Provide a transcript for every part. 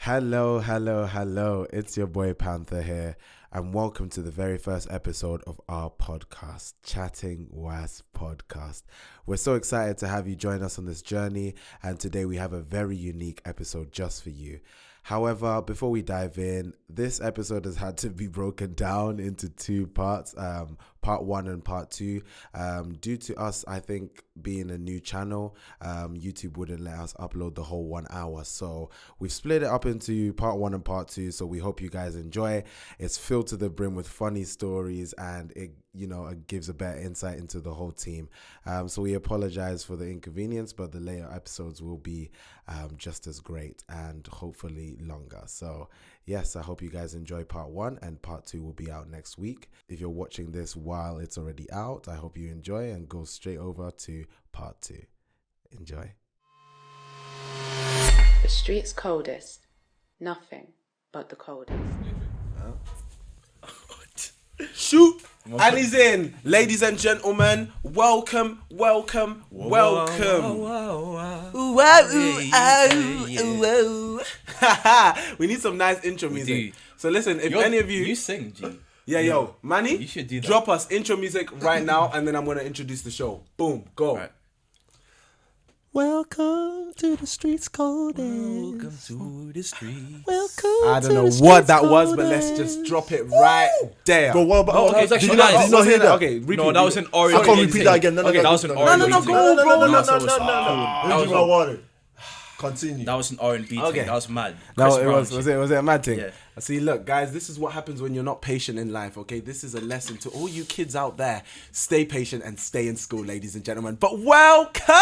Hello. It's your boy Pxnther here, and welcome to the very first episode of our podcast, Chattin Wass Podcast. We're so excited to have you join us on this journey, and today we have a very unique episode just for you. However, before we dive in, this episode has had to be broken down into two parts, part one and part two. Due to us, I think, being a new channel, YouTube wouldn't let us upload the whole 1 hour. So we've split it up into part one and part two. So we hope you guys enjoy. It's filled to the brim with funny stories, and it gives a better insight into the whole team. So we apologize for the inconvenience, but the later episodes will be just as great and hopefully longer. So yes, I hope you guys enjoy part one, and part two will be out next week. If you're watching this while it's already out, I hope you enjoy and go straight over to part two. Enjoy. The streets coldest, nothing but the coldest. Shoot! And he's in. Ladies and gentlemen, welcome. We need some nice intro music. do. So listen, if any of you sing, G. Yeah, Manny, You should do that. drop us intro music right now, and then I'm going to introduce the show. Boom, go. Right. Welcome to the Streets Coldest. Welcome to the streets. Welcome I to don't know the what Streets that was, but Coldest. let's just drop it right there. Bro, what about... Oh, okay, it's did actually you not, nice. did you not hear that? Okay, repeat. No, that was an Oreo. I can't repeat that again. No, Okay, that was an no, R&B. no, thing. go, bro. No, No, so no, it's- no. that Drink was my a- water. Continue. That was an R&B thing. Okay. That was mad. No, Chris it Brown was shit. it a mad thing? Yeah. See, look, guys, this is what happens when you're not patient in life, okay? This is a lesson to all you kids out there. Stay patient and stay in school, ladies and gentlemen. But welcome!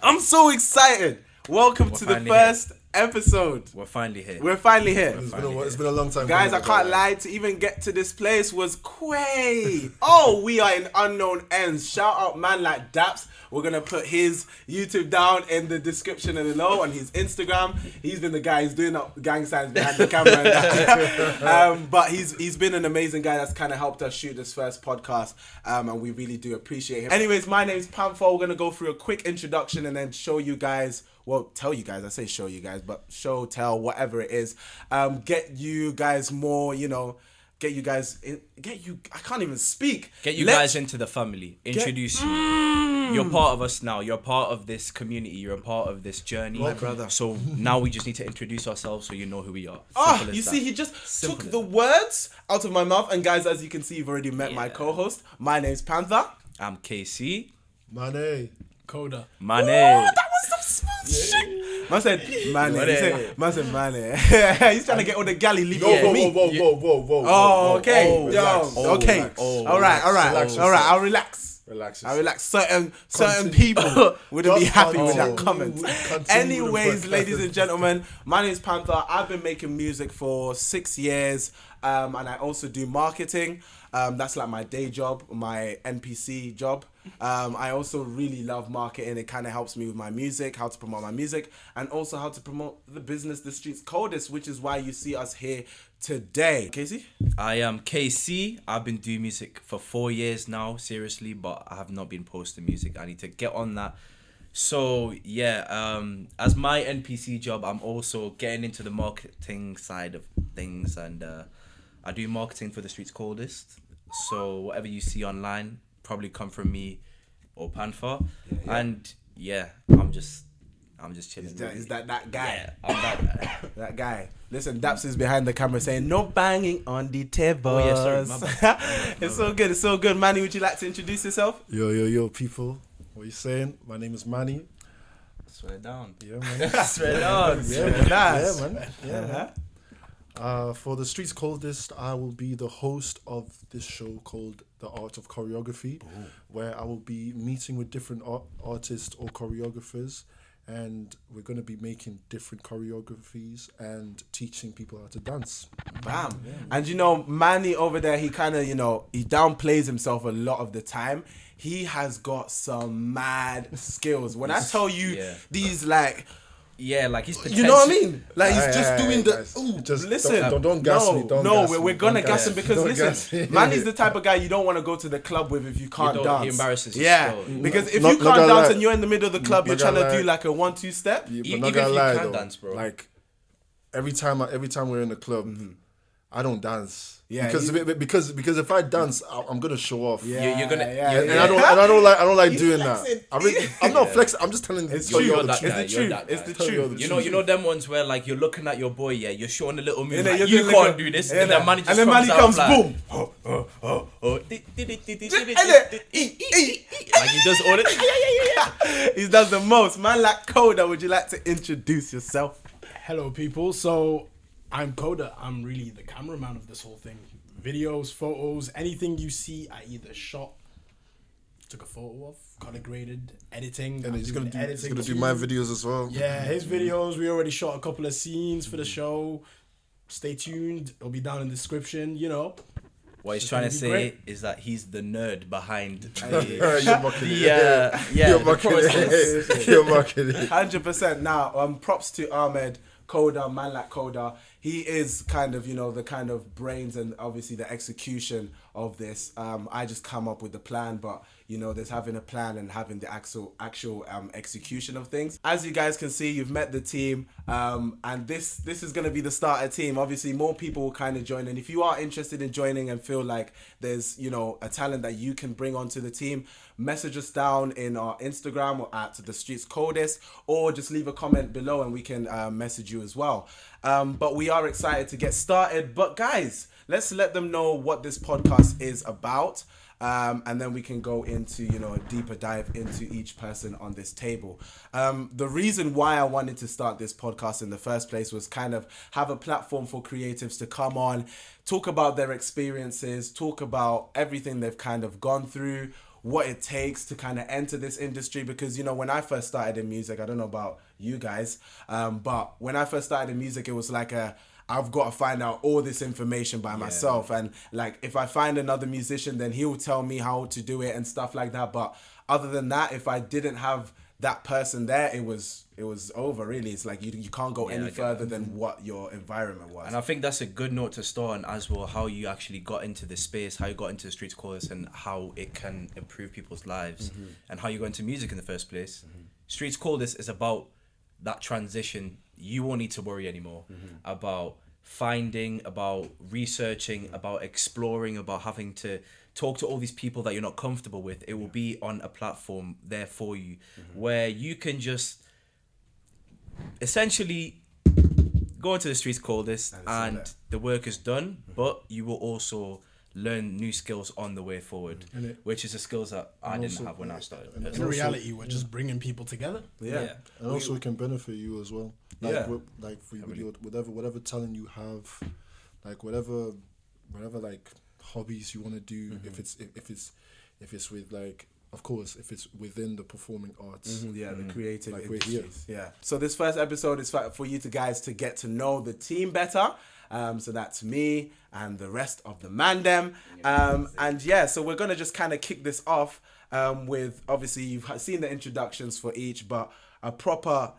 I'm so excited. Welcome to the finally first episode. We're finally here. We're finally here. It's been a long time. Guys, I can't lie, to even get to this place was quay. Oh, we are in unknown ends. Shout out man like Daps. We're going to put his YouTube down in the description and below, on his Instagram. He's been the guy who's doing up gang signs behind the camera and that. But he's been an amazing guy that's kind of helped us shoot this first podcast, and we really do appreciate him. Anyways, my name's Pxnther. We're going to go through a quick introduction and then show you guys, well, tell you guys, I say show you guys, but show, tell, whatever it is. Get you guys more, I can't even speak. Get you guys into the family. Introduce you. You're part of us now. You're part of this community. You're a part of this journey. My brother. So now we just need to introduce ourselves so you know who we are. Ah, you see, he just took the words out of my mouth. And guys, as you can see, you've already met my co-host. My name's Pxnther. I'm Kaycee. Manny Koda. Oh, Manny. that was some smooth shit. Man said Manny. Man said Manny. He's trying to get all the galley leave it for me. Whoa. Oh, okay. Relax. Okay. Relax. All right. Relax All right. I'll relax. Relax. I relax. Certain people wouldn't be happy with that comment. Continue Anyways, with ladies and gentlemen, my name is Pxnther. I've been making music for 6 years, and I also do marketing. That's like my day job, my NPC job. I also really love marketing. It kind of helps me with my music, how to promote my music, and also how to promote the business, The Streets Coldest, which is why you see us here today. Kaycee? I am Kaycee. I've been doing music for 4 years now, seriously, but I have not been posting music. I need to get on that. So yeah, as my NPC job, I'm also getting into the marketing side of things, and I do marketing for The Streets Coldest. So whatever you see online probably come from me or Pxnther. Yeah. And yeah, I'm just chilling. Is that guy? Yeah, I'm that guy. That guy. Listen, Daps is behind the camera saying no banging on the table. Oh yeah, sorry, my bad. It's so good. Manny, would you like to introduce yourself? Yo, people. What you saying? My name is Manny. Swear down. Yeah, man. Swear down. Nice. Yeah, man. Yeah, man. For the Streets Coldest, I will be the host of this show called The Art of Choreography, where I will be meeting with different artists or choreographers, and we're going to be making different choreographies and teaching people how to dance. Bam. Yeah. And Manny over there, he kind of, he downplays himself a lot of the time. He has got some mad skills. When I tell you these, like... Yeah, like he's potential. You know what I mean? Like he's just doing the. Guys, ooh, just listen. Don't gas me. We're gonna gas him because listen, Manny's the type of guy you don't want to go to the club with if you can't dance. He embarrasses you. Yeah, still. because if Not you can't gonna dance lie. and you're in the middle of the club, you're Not trying to gonna do like a 1-2 step. Yeah, but Even not if gonna you lie, can though, dance, bro. like every time we're in the club, I don't dance. Yeah, because if I dance, I'm gonna show off. You're gonna And I don't like doing that. I'm not flexing. I'm just telling It's you true. You're that guy, It's the you're truth. that It's guy. the Tell you truth. You know them ones where like you're looking at your boy, yeah, you're showing a little move, Yeah, like, you're you doing can't like do this, yeah, and then Manny just and then Manny comes comes, out, boom. like he does all it. He does the most. Man like Koda, would you like to introduce yourself? Hello, people. So I'm Koda. I'm really the cameraman of this whole thing. Videos, photos, anything you see, I either shot, took a photo of, color graded, editing. And I'm he's doing gonna editing do too. my videos as well. Yeah, his videos. We already shot a couple of scenes for the show. Stay tuned. It'll be down in the description. You know. What he's It's trying to gonna be say great. is that he's the nerd behind You're mocking it. You're You're mocking it. You're mocking it. 100%. Now, props to Ahmed Koda, man like Koda. He is kind of, the kind of brains and obviously the execution of this. I just come up with the plan, but there's having a plan and having the actual execution of things. As you guys can see, you've met the team, and this is going to be the starter team. Obviously, more people will kind of join, and if you are interested in joining and feel like there's a talent that you can bring onto the team, message us down in our Instagram or at the Streets Coldest, or just leave a comment below and we can message you as well. But we are excited to get started. But guys, let's let them know what this podcast is about. And then we can go into, a deeper dive into each person on this table. The reason why I wanted to start this podcast in the first place was kind of have a platform for creatives to come on, talk about their experiences, talk about everything they've kind of gone through, what it takes to kind of enter this industry. Because, when I first started in music, I don't know about you guys, but when I first started in music, it was like I've got to find out all this information by myself. And like, if I find another musician, then he'll tell me how to do it and stuff like that. But other than that, if I didn't have that person there, it was over, really. It's like you can't go any further than what your environment was. And I think that's a good note to start on as well, how you actually got into this space, how you got into the Streets Coldest, and how it can improve people's lives, and how you got into music in the first place. Streets Coldest is about that transition. You won't need to worry anymore about finding, about researching, about exploring, about having to talk to all these people that you're not comfortable with. It will be on a platform there for you where you can just essentially go into the Streets Coldest and the work is done, but you will also learn new skills on the way forward, which is the skills that I didn't have when I started. In reality, we're just bringing people together. Yeah. And also it can benefit you as well. Like for your whatever talent you have, like whatever like hobbies you want to do, if it's with like, of course, if it's within the performing arts. The creative like industries. Yeah. So this first episode is for you guys to get to know the team better. So that's me and the rest of the mandem. So we're going to just kind of kick this off with, obviously, you've seen the introductions for each, but a proper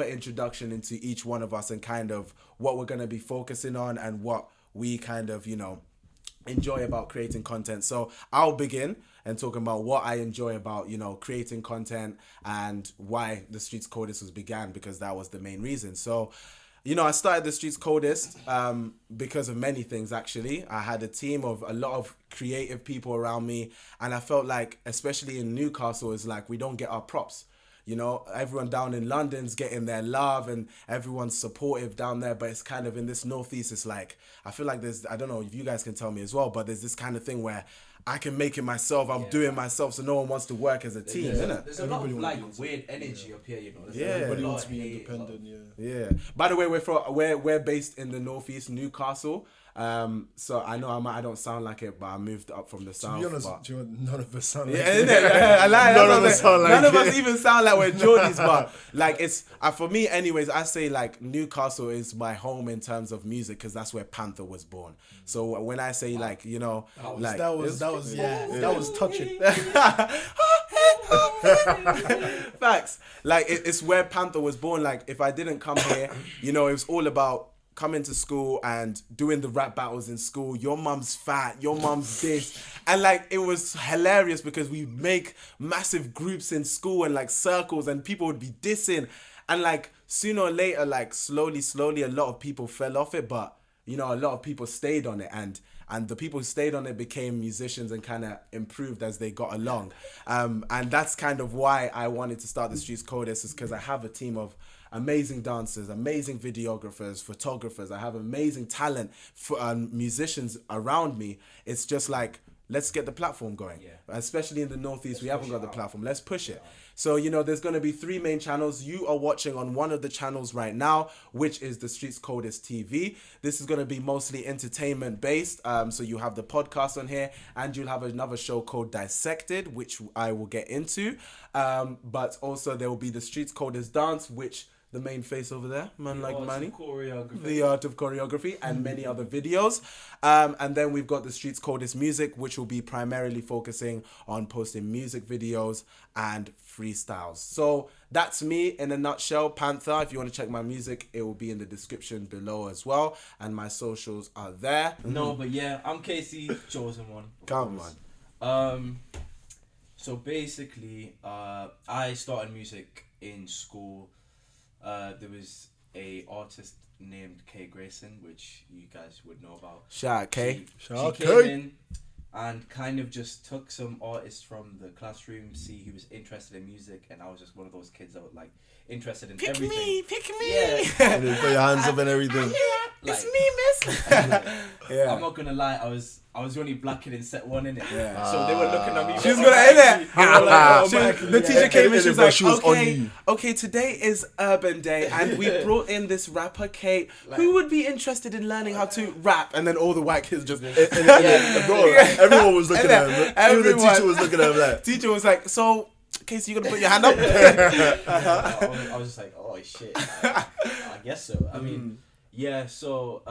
introduction into each one of us and kind of what we're going to be focusing on and what we kind of, enjoy about creating content. So I'll begin and talking about what I enjoy about, creating content and why the Streets Coldest was began, because that was the main reason. So, I started the Streets Coldest because of many things, actually. I had a team of a lot of creative people around me, and I felt like, especially in Newcastle, it's like we don't get our props. Everyone down in London's getting their love and everyone's supportive down there, but it's kind of in this Northeast, it's like, I feel like I don't know if you guys can tell me as well, but there's this kind of thing where I can make it myself, I'm doing myself, so no one wants to work as a team, isn't it? There's a lot of weird energy up here, Everybody wants to be independent, Yeah. By the way, we're based in the Northeast, Newcastle. So I know I don't sound like it, but I moved up from the south. To be honest, but... none of us sound like it. I lie. None of us sound like None of it. us even sound like we're Geordies, but like it's for me, anyways. I say like Newcastle is my home in terms of music because that's where Pxnther was born. So when I say like that was touching. Facts. Like it's where Pxnther was born. Like if I didn't come here, it was all about coming to school and doing the rap battles in school. Your mum's fat, your mum's this. And like it was hilarious because we make massive groups in school and like circles and people would be dissing. And like sooner or later, like slowly, a lot of people fell off it, but you know, a lot of people stayed on it, and the people who stayed on it became musicians and kind of improved as they got along. And that's kind of why I wanted to start the Streets Coldest, is because I have a team of amazing dancers, amazing videographers, photographers. I have amazing talent for musicians around me. It's just like, let's get the platform going. Yeah. Especially in the Northeast, we haven't got the platform. Let's push it. So, you know, there's going to be 3 main channels. You are watching on one of the channels right now, which is the Streets Coldest TV. This is going to be mostly entertainment based. So you have the podcast on here, and you'll have another show called Dissected, which I will get into. But also there will be the Streets Coldest Dance, which the main face over there, man like Manny, the art of choreography, and many other videos. And then we've got the Streets Coldest Music, which will be primarily focusing on posting music videos and freestyles. So that's me in a nutshell. Pxnther, if you want to check my music, it will be in the description below as well, and my socials are there. No, but yeah, I'm Kaycee, chosen one. Come on. So basically, I started music in school. There was a artist named Kay Grayson, which you guys would know about. Shout out Kay. She came in and kind of just took some artists from the classroom, see who was interested in music, and I was just one of those kids that was like interested in everything. Pick me. Yeah. You put your hands up and everything. Like, it's me, miss. Yeah. I'm not gonna lie, I was the only black kid in set 1 in it. Yeah. So they were looking at me. She was gonna end it. The teacher came in, she was like, okay, today is Urban Day, and we brought in this rapper, Kate. Who would be interested in learning how to rap? And then all the white kids just... Everyone was looking at him. Even the teacher was looking at him like... Teacher was like, so... Kaycee, you gonna put your hand up? I was just like, oh shit. I guess so. I mean, yeah. So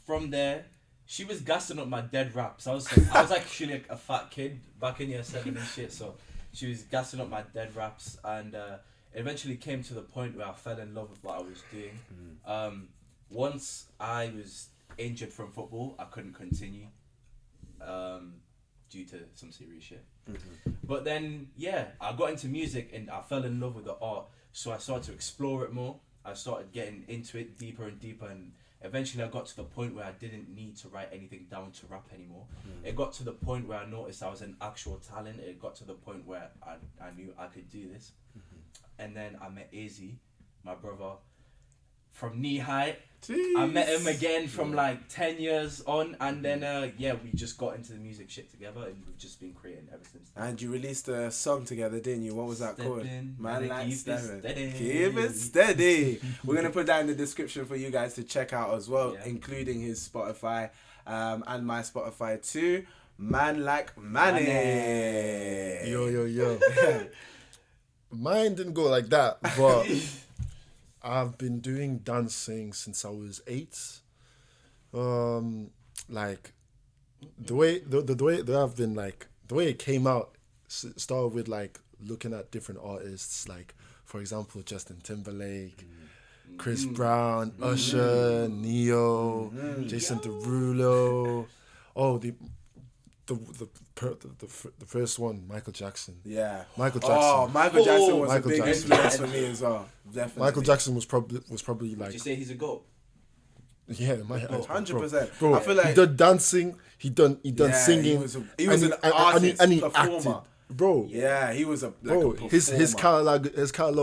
from there, she was gassing up my dead raps. I was actually like a fat kid back in year 7 and shit. So she was gassing up my dead raps, and it eventually came to the point where I fell in love with what I was doing. Once I was injured from football, I couldn't continue. Due to some serious shit. But then, yeah, I got into music and I fell in love with the art. So I started to explore it more. I started getting into it deeper and deeper. And eventually I got to the point where I didn't need to write anything down to rap anymore. It got to the point where I noticed I was an actual talent. It got to the point where I knew I could do this. And then I met Izzy, my brother, from knee height. Jeez. I met him again from like 10 years on, and then we just got into the music shit together, and we've just been creating ever since then. And you released a song together, didn't you? What was that called? Man like steady. Keep it steady. We're gonna put that in the description for you guys to check out as well, including his Spotify and my Spotify too. Man like Manny. Yo. Mine didn't go like that, but I've been doing dancing since I was 8. Like the way I've been, like the way it came out started with like looking at different artists, like for example Justin Timberlake, Chris Brown, Usher, Neo, Jason Derulo. Oh, the first one, Michael Jackson. Yeah. Michael Jackson. Oh, Michael Jackson was a big influence for me as well. Definitely. Michael Jackson was probably like... Would you say he's a GOAT? Yeah, 100%. Bro, I feel like he done dancing, he done singing. He was an artist, and he performer. acted. Bro. Yeah, he was a his catalog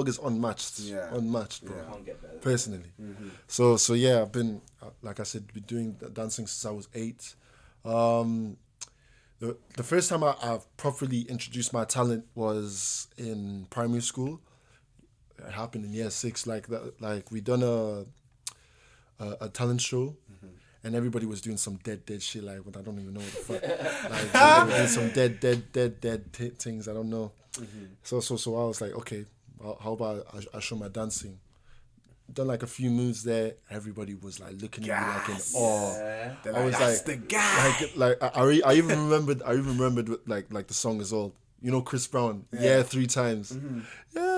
is unmatched. Yeah. Unmatched, bro. Can't get better. Personally. So yeah, I've been, like I said, been doing dancing since I was 8. The first time I've properly introduced my talent was in primary school. It happened in year 6. Like we done a talent show, and everybody was doing some dead shit. Like, I don't even know what the fuck. Like, doing some dead things. I don't know. So I was like, okay, well, how about I show my dancing? Done like a few moves there. Everybody was like looking at me like in awe. Yeah. I was like, the guy. I even remembered like the song as well. You know, Chris Brown. Yeah, 3 times. Yeah.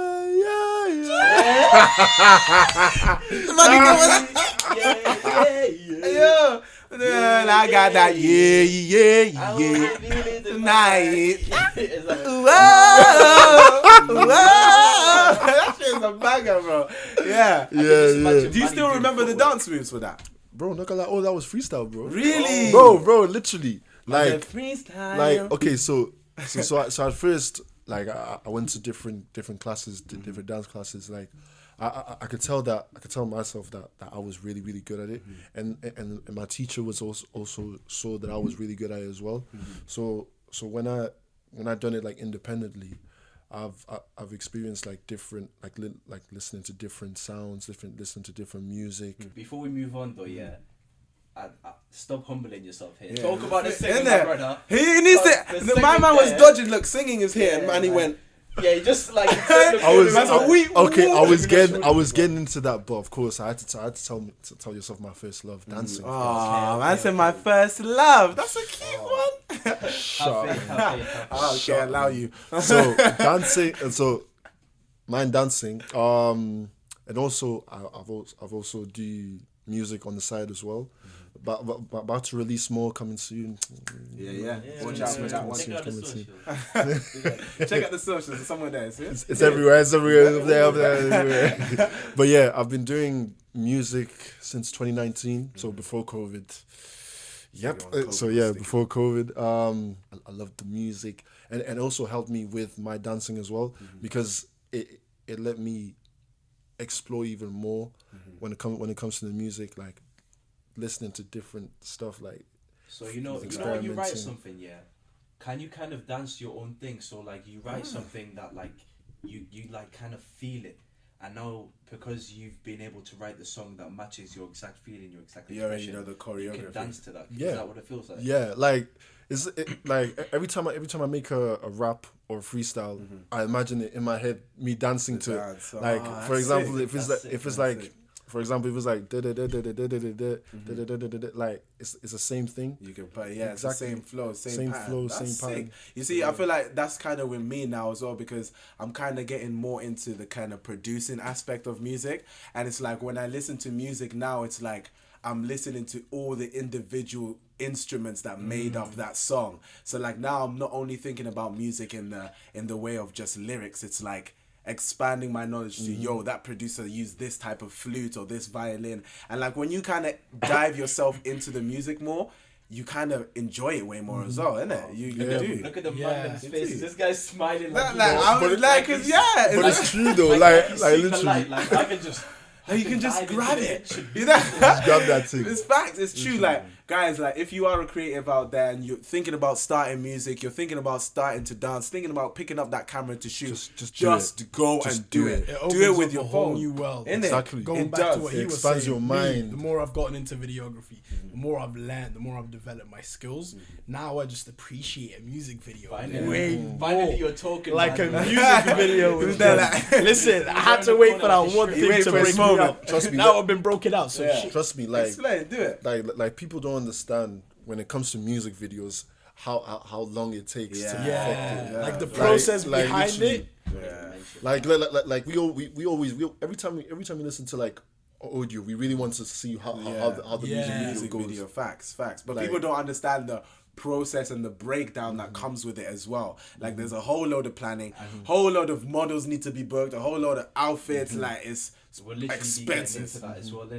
I got that, yeah. Tonight. Whoa. That shit is a banger, bro. Yeah. Do you still remember the dance moves for that? Bro, not gonna lie, that was freestyle, bro. Really? Bro, literally. Freestyle. Okay, so at first, like, I went to different classes, different dance classes. Like, I could tell myself that I was really, really good at it, and my teacher was also saw that I was really good at it as well. So when I done it like independently, I've experienced like different like listening to different sounds, listening to different music. Before we move on though, stop humbling yourself here. Yeah. Talk about the In singing, there. my brother. He needs to. My man was dodging. Look, singing is here, and man, he went. Yeah, he just like. I was Man's getting into that, but of course I had to tell yourself my first love, dancing. Oh, man said my first love. That's a cute one. Okay, allow you. So dancing, and so mine dancing. And also I've also do music on the side as well. But about to release more, coming soon. Yeah. Watch out for that one. Check out the socials. Check out the socials. It's somewhere there. It's everywhere. It's everywhere. Up there, everywhere. But yeah, I've been doing music since 2019. So before COVID. Yep. Before COVID. I loved the music, and also helped me with my dancing as well, because it let me explore even more when it comes to the music, like listening to different stuff, like. So you know when you write something, can you kind of dance your own thing? So like you write something that like you like kind of feel it, and now because you've been able to write the song that matches your exact feeling, your exact expression, you already know the choreography. You can dance to that. Yeah. Is that what it feels like? Yeah, like like every time I make a rap or a freestyle, I imagine it in my head, me dancing to it. Like for example, if it's like like it's the same thing. You can play, it's the same flow, same pattern. flow, That's same sick. pattern. You see, I feel like that's kind of with me now as well, because I'm kind of getting more into the kind of producing aspect of music, and it's like when I listen to music now, it's like I'm listening to all the individual instruments that made up that song. So like now I'm not only thinking about music in the way of just lyrics, it's like expanding my knowledge to that producer used this type of flute or this violin, and like when you kind of dive yourself into the music more, you kind of enjoy it way more as well, innit? You do. Look at the man's faces. This guy's smiling But it's true though, like literally, like I can just. You can just grab it. You just grab that thing. It's facts. It's true. Like, guys, like if you are a creative out there and you're thinking about starting music, you're thinking about starting to dance, thinking about picking up that camera to shoot, just go and do it. Do it with your a phone. whole new world. Exactly. Going back to what he was saying, expands your mind. the more I've gotten into videography, the more I've learned, the more I've developed my skills. Now I just appreciate a music video. Finally, you're talking like man. a music video. Listen, I had to wait for that one thing to break me up. Trust me. Now I've been broken out. So shit. Trust me, like explain, do it. Like people don't understand when it comes to music videos how long it takes to perfect it. Like the process behind it. Like we always every time we listen to like audio, we really want to see how the music video goes. Facts. But people don't understand the process and the breakdown that comes with it as well. Like there's a whole load of planning, whole load of models need to be booked, a whole load of outfits. Like it's expensive.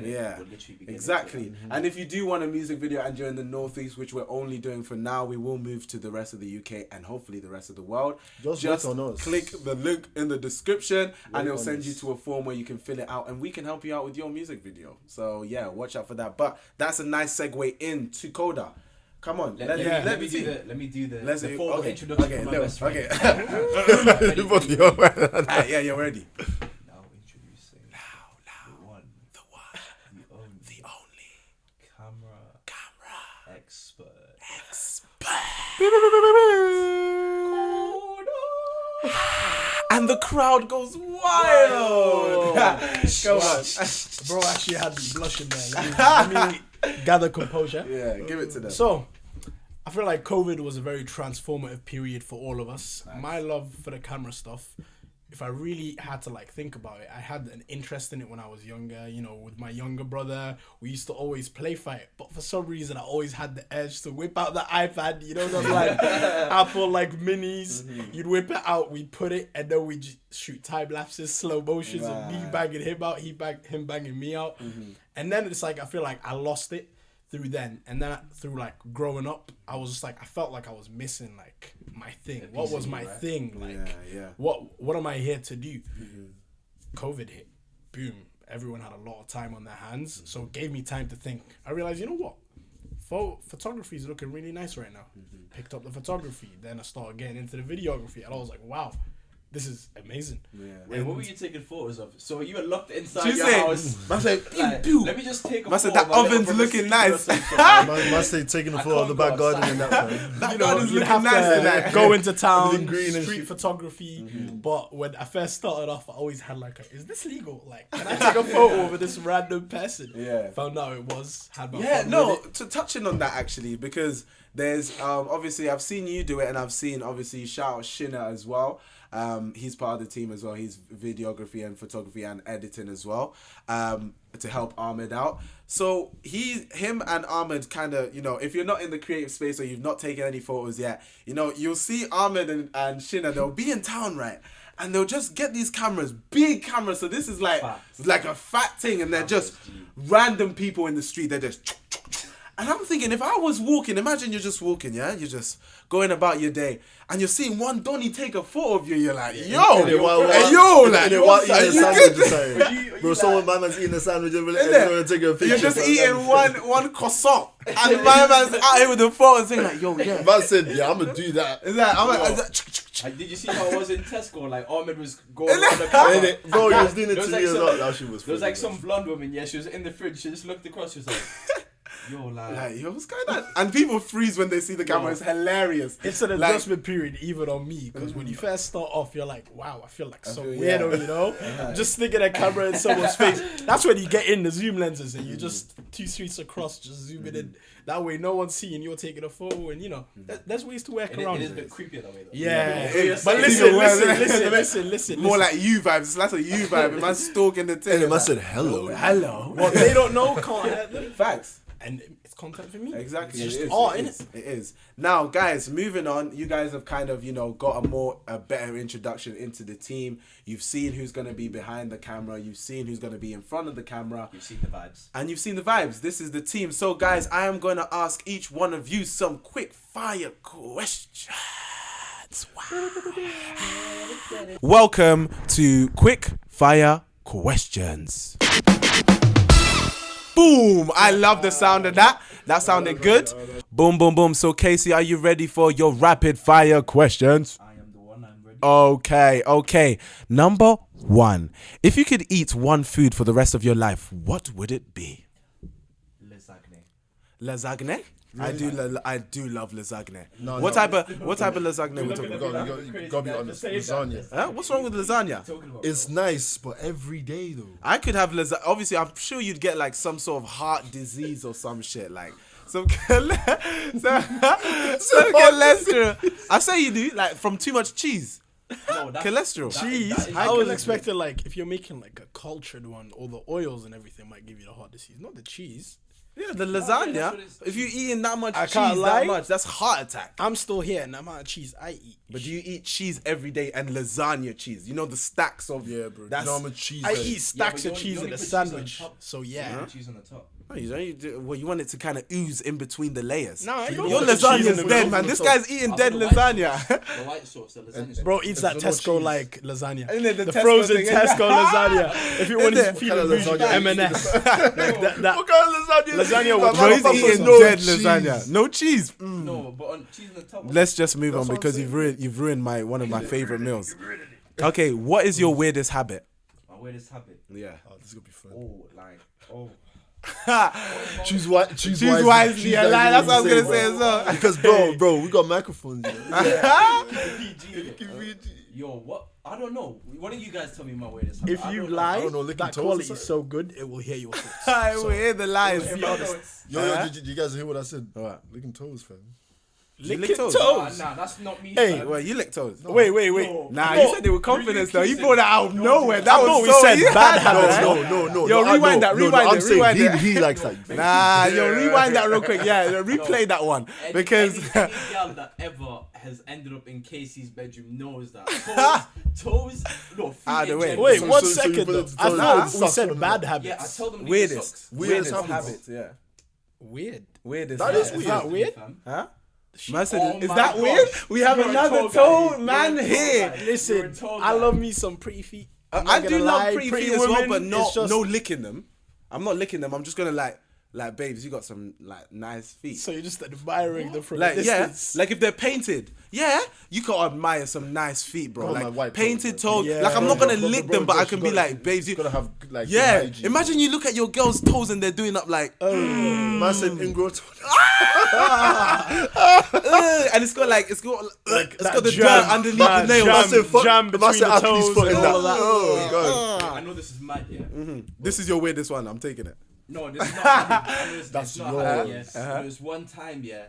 Yeah, exactly. And if you do want a music video and you're in the Northeast, which we're only doing for now, we will move to the rest of the UK and hopefully the rest of the world. Just click the link in the description and it'll send you to a form where you can fill it out and we can help you out with your music video. So yeah, watch out for that. But that's a nice segue into Koda. Come on, let me do the formal introduction for my best friend. Yeah, you're ready. Now introducing the one, the only camera expert. And the crowd goes wild. Come on. Bro actually had me blushing there. Let me gather composure. Yeah, give it to them. So, I feel like COVID was a very transformative period for all of us. Nice. My love for the camera stuff if I really had to like think about it, I had an interest in it when I was younger. You know, with my younger brother, we used to always play fight. But for some reason, I always had the urge to whip out the iPad. You know, those like Apple like minis. You'd whip it out, we'd put it, and then we'd just shoot time lapses, slow motions of me banging him out, him banging me out. And then it's like I feel like I lost it through then, and then through like growing up, I was just like I felt like I was missing like my thing. What was my thing? Like what am I here to do? COVID hit, boom. Everyone had a lot of time on their hands, so it gave me time to think. I realized, you know what? Photography is looking really nice right now. Picked up the photography, then I started getting into the videography, and I was like, wow. This is amazing. Wait, what were you taking photos of? So you were locked inside She's your house. Man said, Like, let me just take a photo. that of my little oven's brother's looking sleeping nice. or something. Must say taking a photo of the can't back go garden and that. Man. That You know, garden's you'd looking have nice to tonight. go into town, Everything green and street shit. photography. But when I first started off, I always had like, is this legal? Like, can I take a photo of this random person? Yeah. Found out it was. Had my Yeah, fun no, with it. touching on that actually, because there's obviously I've seen you do it, and I've seen obviously shout out Shinna as well. He's part of the team as well. He's videography and photography and editing as well, to help Ahmed out. So him and Ahmed kind of, you know, if you're not in the creative space or you've not taken any photos yet, you know, you'll see Ahmed and Shinna, they'll be in town, right? And they'll just get these cameras, big cameras. So this is like a fat thing, and they're just random people in the street. They're just. And I'm thinking, if I was walking, imagine you're just walking, yeah? You're just going about your day, and you're seeing one Donny take a photo of you, you're like, yo, like, are you good? Bro, someone my man's eating a sandwich and we're taking a picture. You're just eating one croissant, and my man's out here with the photo and saying like, yo, yeah. Man said, yeah, I'm gonna do that. Is that, Like, did you see how I was in Tesco? Like, Ahmed was going on the camera. Bro, you was doing it There was to like me as some- well. That shit was There was funny, like man. some blonde woman, yeah, she was in the fridge, she just looked across, she was like, yo, like, yo, what's going on? And people freeze when they see the camera. It's hilarious. It's an Like- adjustment period even on me, because when you first start off, you're like, wow, I feel like so feel- weirdo, yeah. you know? Just thinking a camera in someone's face. That's when you get in the zoom lenses and you're just 2 streets across, just zooming in. That way no one's seeing you're taking a photo, and you know, there's ways to work it around is a it. bit creepier that way though. Yeah, It's but even worse. listen. More like you vibes. It's like a you vibe. Man stalking the And thing. the man said, hello. hello. what they don't know can't hurt them. Facts. And it's content for me. Exactly. It's It just is, art, it innit? is, it is. Now, guys, moving on. You guys have kind of, you know, got a better introduction into the team. You've seen who's going to be behind the camera. You've seen who's going to be in front of the camera. You've seen the vibes. And you've seen the vibes. This is the team. So, guys, I am going to ask each one of you some quick fire questions. Wow. Welcome to Quick Fire Questions. Boom! I love the sound of that. That sounded good. Boom, boom, boom. So, Kaycee, are you ready for your rapid fire questions? I am the one, I'm ready. Okay. Number 1. If you could eat one food for the rest of your life, what would it be? Lasagne? I do love lasagne. No, what no. type of lasagne we talking You about? gotta be honest. Lasagna. Huh? What's wrong with lasagna? It's nice, but every day though. I could have lasagna. Obviously, I'm sure you'd get like some sort of heart disease or some shit, like some cholesterol. I say you do, like from too much cheese. No, Cholesterol. Cheese. is I was cholesterol. expecting like if you're making like a cultured one, all the oils and everything might give you the heart disease, not the cheese. Yeah, the that's lasagna. what it's- If you're eating that much I cheese, can't lie. that much, that's heart attack. I'm still here, and the amount of cheese I eat. But do you eat cheese every day and lasagna cheese? You know the stacks of Yeah, bro. That's You know how much cheese I there eat is? stacks but of you cheese only in a put cheese on sandwich. top. So yeah. Put cheese on the top. Oh, you want it to kind of ooze in between the layers. No, I don't Your put the cheese in lasagna's the dead, middle. man. This guy's eating I'll dead put the white lasagna. The white sauce, the lasagna sauce. Bro eats that There's no Tesco cheese. like lasagna. Isn't it the The Tesco frozen thing? Tesco lasagna. If you want Isn't to it? feel What bougie, kind of lasagna M&S. Like that. What kind of lasagna? Lasagna with Bro, he's Motherfuckers eating no dead cheese. lasagna. No cheese. No, but on cheese on the top. Let's just move on what I'm because saying. you've ruined one of my favorite meals. Okay, what is your weirdest habit? My weirdest habit. Yeah. Oh, this is gonna be fun. Choose Choose wisely. Yeah, like, that's what I was gonna say as well. Because bro, we got microphones. You know? Yo, what? I don't know. Why don't you guys tell me my weirdest habit? If I you don't know. lie, don't know, licking that toes quality or is so good, it will hear your thoughts. I will hear the lies. If you don't know, it's- Yo, did you guys hear what I said? What? Licking toes, fam. You Licking lick toes. toes? Nah, that's not me. Hey, fam. Well, you lick toes. Wait. No. Nah, No. you said it with confidence though. You accusing- brought that out of Don't nowhere. do That I was thought we so said you bad had that, habits. right? No. Yo, rewind that, rewind I'm it, saying rewind it. he likes that. Nah, yo, rewind that real quick. Yeah, replay that one because any girl that ever has ended up in Kaycee's bedroom knows that toes, no, feet Out of the in way. general. Wait, So- 1 so you second put though. it to I toes. thought Nah. we said Socks bad Yeah, I habits. told them to weirdest Weirdest habits. Yeah, Weird. weirdest. That is habits. Is that weird? Huh? Man said, Oh is my that gosh. weird? We have You're a another tall guy. tall You're a man tall here. guy. You're Listen, a tall I guy. love me some pretty feet. I'm I not do gonna love lie, pretty feet as well, women, but it's not just- no licking them. I'm not licking them. I'm just gonna like, babes, you got some like nice feet. So you're just admiring them from Like a yeah, distance. like if they're painted, yeah, you can admire some nice feet, bro. Oh, my like white painted toes, toes. Yeah. Like I'm not gonna Bro, lick bro, them, but bro, I can you be gotta- like, babes, you gotta have like yeah. hygiene. Imagine you look at your girl's toes and they're doing up like, Man said ingrown toes. and it's got like it's got Like it's that got the jam, dirt underneath the that nails. jam. Man said fuck. Jam Man between said the athlete's toes foot and in all that. of that. Oh god. I know this is mad, yeah. This is your weirdest one. I'm taking it. No, this is not happening. I know That's it's not yours. happening, yeah. Uh-huh. There was one time, yeah,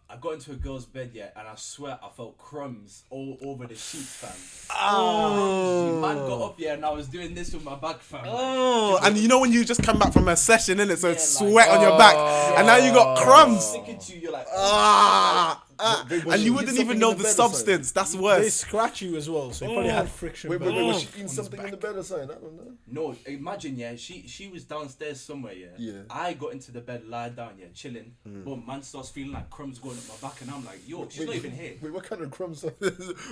I got into a girl's bed, yeah, and I swear I felt crumbs all over the sheets, fam. Oh. Man got up, yeah, and I was doing this with my back, fam. Like, Oh, and you know when you just come back from a session, innit? So it's like, sweat on your back, and now you got crumbs. sticking to you, you're like, And you wouldn't even know the substance. That's They worse. scratch you as well, so you probably had friction. Wait, but- was she eating something in the bed or something? I don't know. no, imagine, yeah, she was downstairs somewhere, yeah. Yeah. I got into the bed, lied down, yeah, chilling. But man starts feeling like crumbs going up my back, and I'm like, yo, she's not even here. Wait, what kind of crumbs are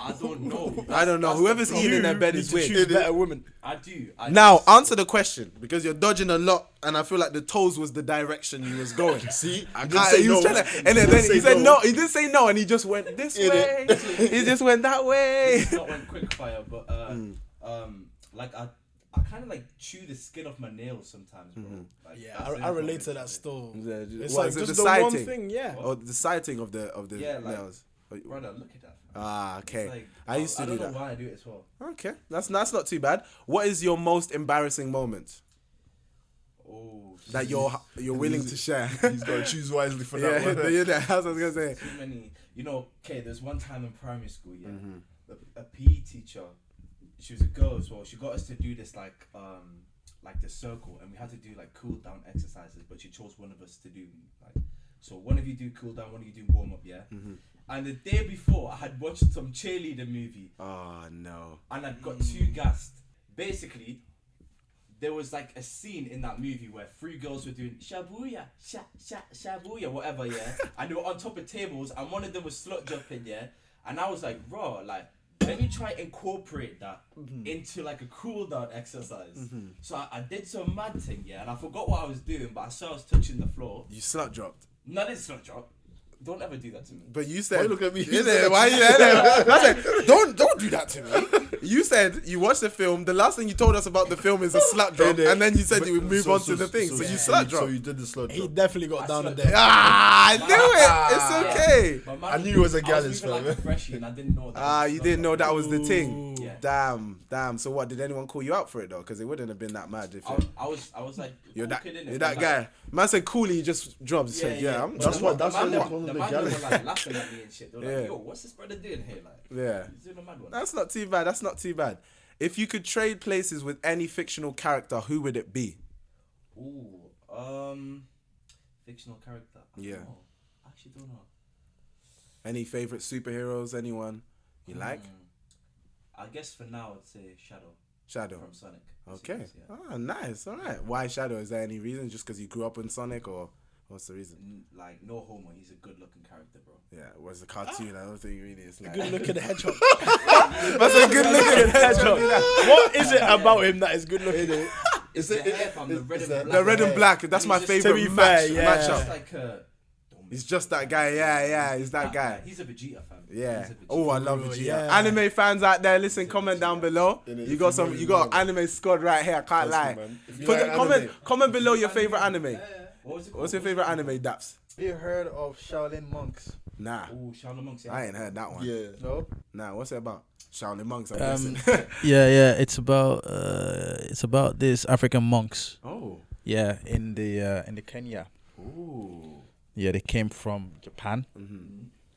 I don't know. I don't know. That's Whoever's the eating in their problem. bed Need is to weird. choose better women. I do. Now answer the question because you're dodging a lot, and I feel like the toes was the direction you was going. See? I You can't. didn't say He was no. trying to, and You then didn't he say said no. no. He didn't say no, and he just went this way. He just went that way. It's not one quick fire, but like I kind of like chew the skin off my nails sometimes, bro. Like, Yeah, that's the I relate only to that still. Yeah, It's what, like is it just the the one sighting? thing, yeah. Or the sighting of the Yeah, like- nails. brother, look at that. Ah, okay. It's like, I used to I do don't that. know why I do it as well. Okay, that's not too bad. What is your most embarrassing moment Oh, that you're willing to share? He's got to choose wisely for that Yeah, one. yeah, that's what I was gonna say. too many. You know, okay. There's one time in primary school, yeah, Mm-hmm. a PE teacher. She was a girl as well. She got us to do this like the circle, and we had to do like cool down exercises. But she chose one of us to do like. So one of you do cool down, one of you do warm up, yeah. And the day before, I had watched some cheerleader movie, Oh no. and I'd got too gassed. Basically, there was like a scene in that movie where three girls were doing shabuya, shabuya, whatever, yeah. And they were on top of tables, and one of them was slut jumping, yeah. And I was like, bro, like, let me try incorporate that into like a cool down exercise. So I did some mad thing, yeah, and I forgot what I was doing, but I saw I was touching the floor. You slut dropped. Not in slut drop. Don't ever do that to me. But you said, Why you look at me? Why you I said, don't do that to me. You said you watched the film. The last thing you told us about the film is a slut drop, and then you said you would move on to the thing. So you slut So drop. you did the slut He drop. definitely got down slut and there. Ah, I knew it. It's okay. But man, I knew it was a I gallus, moving like a fam. freshie, and I didn't know that. Ah, was you slut didn't know drop. that was the thing. Yeah. Damn. So what? Did anyone call you out for it though? Because it wouldn't have been that mad if I was like, you're cool that kid, innit? you're But, that like, guy. Man said coolly, he just drops. Yeah, Said, yeah. I'm That's what- that's the what man they call the the man gallus. were like laughing at me and shit. They were Yeah. like, yo, what's this brother doing here? Like, yeah. he's doing a mad one. That's not too bad. That's not too bad. If you could trade places with any fictional character, who would it be? Ooh, fictional character. I don't Yeah. know. I actually don't know. Any favorite superheroes? Anyone you like? I guess for now I'd say Shadow Shadow. from Sonic. Okay. Series, yeah. Oh, nice. All right. Why Shadow? Is there any reason? Just because you grew up in Sonic, or what's the reason? Like no homo, he's a good-looking character, bro. Yeah, it was a cartoon. I don't think really it's like. Good looking hedgehog. That's a good looking hedgehog. What is it about him that is good looking? Is The it? hair from the red and black. The red and black. That's And my he's just- favorite to be fair, match. yeah. He's Matchup. just like a. He's just that guy. Yeah. He's that guy. He's a Vegeta fan. Yeah. He's a Vegeta. Oh, I love Oh, Vegeta. yeah. Anime fans out there, listen, comment down below. Innit? You got If you know, you you got know. an anime squad right here. I can't Trust lie. me, man. If you Put like the, comment anime- comment below your favorite anime. What was it called? What's your favorite anime, Daps? Have you heard of Shaolin monks? Nah, Oh, Shaolin Monks. I ain't heard that one. Yeah. No. Nah, what's it about? Shaolin monks. I'm guessing. Yeah. It's about this African monks. Oh. Yeah, in the Kenya. Ooh. Yeah, they came from Japan.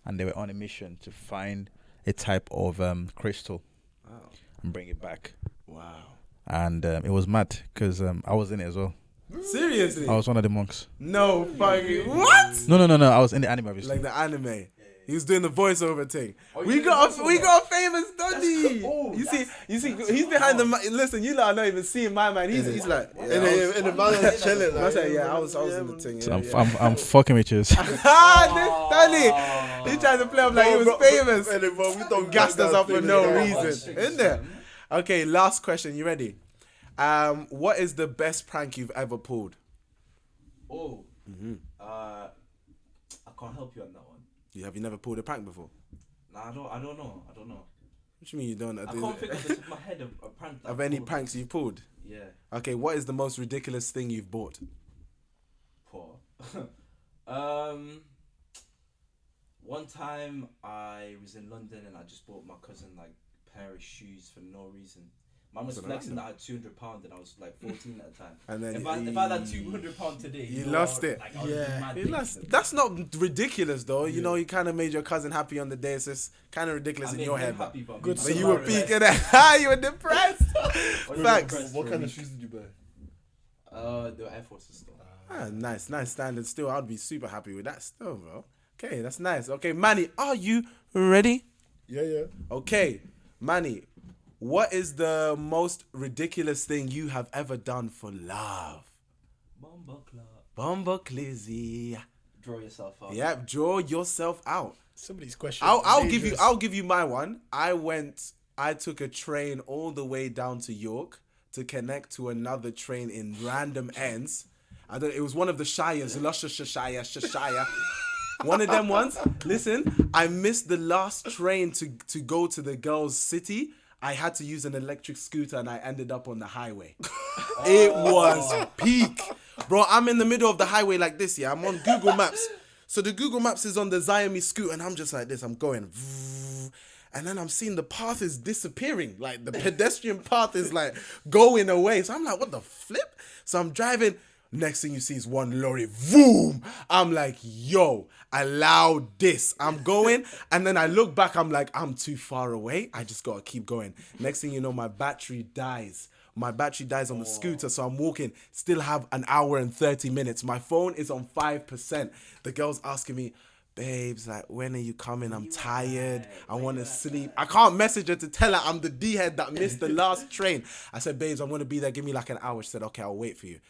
and they were on a mission to find a type of crystal and bring it back. Wow. And it was mad because I was in it as well. Seriously? I was one of the monks. No fucking what? No. I was in the anime, obviously. Like the anime. He was doing the voiceover thing. We got a famous Dundee. You see, he's behind the mic. Listen, you lot are not even seeing my man. He's like, in the man was chilling. I said, I was in the thing. So I'm fucking with you. This Dundee. He tried to play up like he was famous. We don't Gassed us up for no reason. Isn't there? Okay, last question. You ready? What is the best prank you've ever pulled? I can't help you on that one. Have you never pulled a prank before? Nah, I don't know. What do you mean you don't? I can't think off the top of my head of a prank. Of any pranks you've pulled? Yeah. Okay, what is the most ridiculous thing you've bought? Poor. One time I was in London and I just bought my cousin like a pair of shoes for no reason. Mum was flexing that I had £200 and I was like 14 at the time. And then if I had £200 today, you lost it. Like, You lost. That's not ridiculous though. You know, you kind of made your cousin happy on the day. So it's kind of ridiculous in your head. Happy, but you were peaking it. You were depressed. Facts. What kind of shoes did you buy? They were Air Forces still. Nice standard. Still, I'd be super happy with that still, bro. Okay, that's nice. Okay, Manny, are you ready? Yeah. Okay, Manny. What is the most ridiculous thing you have ever done for love? Bomba Clizzy. Draw yourself out. Yep, draw yourself out. Somebody's question. I'll give you my one. I took a train all the way down to York to connect to another train in random ends. It was one of the Shires, Shire. One of them ones. Listen, I missed the last train to go to the girls' city. I had to use an electric scooter and I ended up on the highway. It was peak. Bro, I'm in the middle of the highway like this, yeah. I'm on Google Maps. So the Google Maps is on the Xiaomi scooter and I'm just like this. I'm going. And then I'm seeing the path is disappearing. Like the pedestrian path is like going away. So I'm like, what the flip? So I'm driving. Next thing you see is one lorry, boom. I'm like, yo, allow this. I'm going, and then I look back, I'm like, I'm too far away. I just gotta keep going. Next thing you know, my battery dies. My battery dies on the scooter, so I'm walking, still have an hour and 30 minutes. My phone is on 5%. The girl's asking me, babes, like, when are you coming? I'm tired. I want to sleep. I can't message her to tell her I'm the D-head that missed the last train. I said, babes, I'm going to be there. Give me like an hour. She said, okay, I'll wait for you.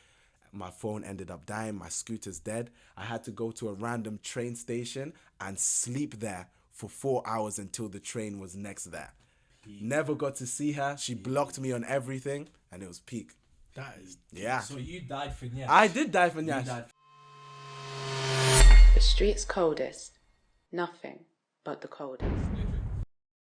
My phone ended up dying. My scooter's dead. I had to go to a random train station and sleep there for 4 hours until the train was next there. Never got to see her. She blocked me on everything, and it was peak. That is... Yeah. So you died for Nyash. I did die for Nyash. The streets coldest. Nothing but the coldest.